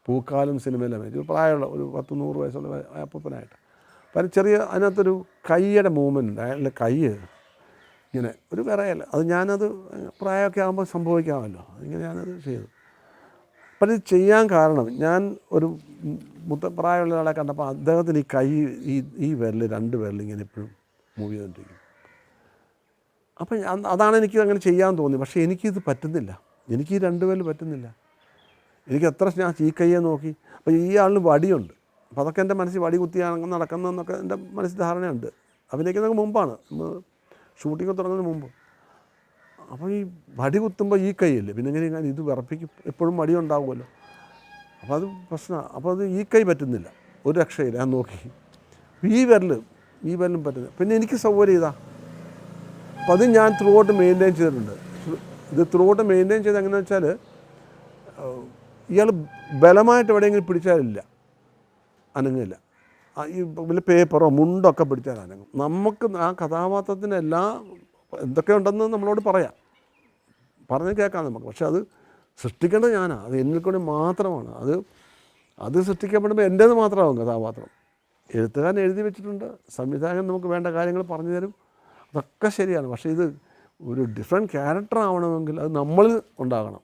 പൂക്കാലം സിനിമയിലെ ഒരു പ്രായമുള്ള ഒരു 10-100 വയസ്സുള്ള അപ്പൂപ്പനായിട്ട്. അപ്പം ചെറിയ അതിനകത്തൊരു കൈയുടെ മൂവ്മെൻറ്റ് ഉണ്ട്. അയാളുടെ കൈ ഇങ്ങനെ ഒരു വിറയല്ല. അത് ഞാനത് പ്രായമൊക്കെ ആകുമ്പോൾ സംഭവിക്കാമല്ലോ, ഇങ്ങനെ ഞാനത് ചെയ്തു. അപ്പം ഇത് ചെയ്യാൻ കാരണം ഞാൻ ഒരു പ്രായമുള്ള ആളെ കണ്ടപ്പോൾ അദ്ദേഹത്തിന് ഈ കൈ ഈ വിരൽ 2 വിരൽ ഇങ്ങനെ എപ്പോഴും മൂവ് ചെയ്തുകൊണ്ടിരിക്കും. അപ്പം അതാണ് എനിക്ക് അങ്ങനെ ചെയ്യാൻ തോന്നി. പക്ഷേ എനിക്കിത് പറ്റുന്നില്ല, എനിക്ക് ഈ 2 വിരൽ പറ്റുന്നില്ല. എനിക്ക് എത്ര ഞാൻ ഈ കയ്യെ നോക്കി. അപ്പോൾ ഈ ആളിന് വടിയുണ്ട്. അപ്പോൾ അതൊക്കെ എൻ്റെ മനസ്സിൽ വടി കുത്തിയാണ് നടക്കുന്നതെന്നൊക്കെ എൻ്റെ മനസ്സിൽ ധാരണയുണ്ട്. അഭിനയിക്കുന്നതിന് മുമ്പാണ്, ഷൂട്ടിങ് തുടങ്ങുന്നതിന് മുമ്പ്. അപ്പോൾ ഈ വടി കുത്തുമ്പോൾ ഈ കൈയല്ലേ, പിന്നെ എങ്ങനെ ഞാൻ ഇത് വിറപ്പിക്കും, എപ്പോഴും വടി ഉണ്ടാകുമല്ലോ. അപ്പോൾ അത് പ്രശ്നമാണ്. അപ്പോൾ അത് ഈ കൈ പറ്റുന്നില്ല, ഒരു രക്ഷയില്ല. ഞാൻ നോക്കി ഈ വിരലും പറ്റുന്നില്ല. പിന്നെ എനിക്ക് സൗകര്യം ഇതാ. അപ്പോൾ അത് ഞാൻ ത്രൂ ഔട്ട് മെയിൻറ്റെയിൻ ചെയ്തിട്ടുണ്ട്. ഇത് ത്രൂ ഔട്ട് മെയിൻറ്റെയിൻ ചെയ്ത് എങ്ങനെയാണെന്ന് വെച്ചാൽ ഇയാൾ ബലമായിട്ട് എവിടെയെങ്കിലും പിടിച്ചാലില്ല, അനങ്ങില്ല. ഈ വലിയ പേപ്പറോ മുണ്ടൊക്കെ പിടിച്ചാൽ അനങ്ങും. നമുക്ക് ആ കഥാപാത്രത്തിന് എന്തൊക്കെ ഉണ്ടെന്ന് നമ്മളോട് പറഞ്ഞ് കേൾക്കാം നമുക്ക്. പക്ഷെ അത് സൃഷ്ടിക്കേണ്ടത് ഞാനാണ്, അത് എന്നിൽ കൂടി മാത്രമാണ്. അത് സൃഷ്ടിക്കപ്പെടുമ്പോൾ എൻ്റേത് മാത്രമാകും കഥാപാത്രം. എഴുത്തുകാരൻ എഴുതി വെച്ചിട്ടുണ്ട്, സംവിധായകൻ നമുക്ക് വേണ്ട കാര്യങ്ങൾ പറഞ്ഞു തരും, അതൊക്കെ ശരിയാണ്. പക്ഷേ ഇത് ഒരു ഡിഫറെൻറ്റ് ക്യാരക്ടർ ആവണമെങ്കിൽ അത് നമ്മളിൽ ഉണ്ടാകണം.